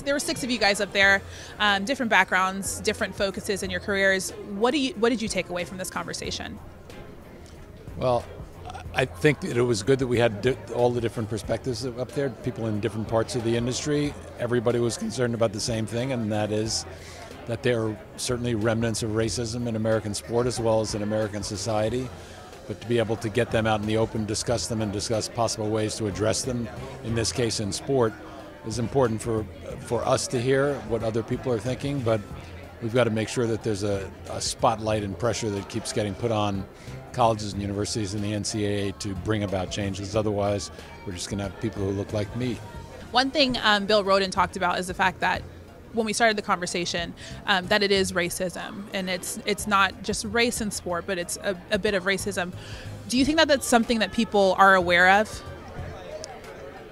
There were 6 of you guys up there, different backgrounds, different focuses in your careers. What did you take away from this conversation? Well, I think that it was good that we had all the different perspectives up there, people in different parts of the industry. Everybody was concerned about the same thing, and that is that there are certainly remnants of racism in American sport as well as in American society. But to be able to get them out in the open, discuss them, and discuss possible ways to address them, in this case in sport, is important for us to hear what other people are thinking, but we've got to make sure that there's a spotlight and pressure that keeps getting put on colleges and universities and the NCAA to bring about change, because otherwise we're just going to have people who look like me. One thing Bill Roden talked about is the fact that when we started the conversation, that it is racism, and it's not just race in sport, but it's a bit of racism. Do you think that that's something that people are aware of?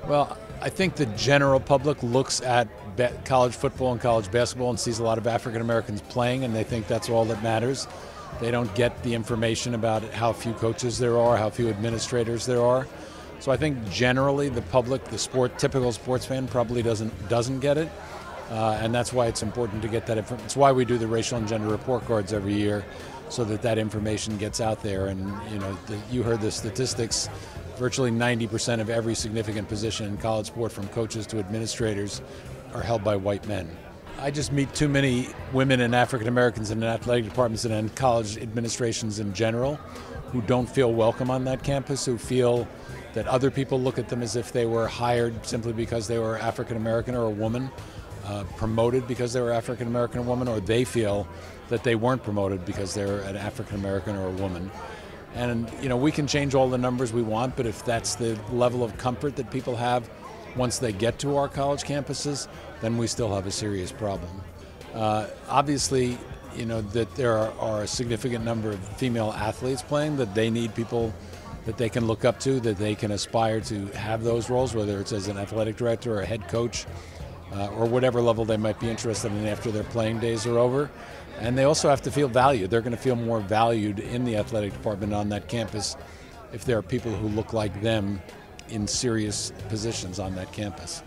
Well, I think the general public looks at college football and college basketball and sees a lot of African Americans playing, and they think that's all that matters. They don't get the information about how few coaches there are, how few administrators there are. So I think generally the public, the typical sports fan, probably doesn't get it, and that's why it's important to get that information. It's why we do the racial and gender report cards every year, so that information gets out there. And you heard the statistics. Virtually 90% of every significant position in college sport, from coaches to administrators, are held by white men. I just meet too many women and African Americans in athletic departments and in college administrations in general who don't feel welcome on that campus, who feel that other people look at them as if they were hired simply because they were African American or a woman, promoted because they were African American or a woman, or they feel that they weren't promoted because they're an African American or a woman. And we can change all the numbers we want, but if that's the level of comfort that people have once they get to our college campuses, then we still have a serious problem. Obviously, that there are a significant number of female athletes playing, that they need people that they can look up to, that they can aspire to have those roles, whether it's as an athletic director or a head coach, or whatever level they might be interested in after their playing days are over. And they also have to feel valued. They're going to feel more valued in the athletic department on that campus if there are people who look like them in serious positions on that campus.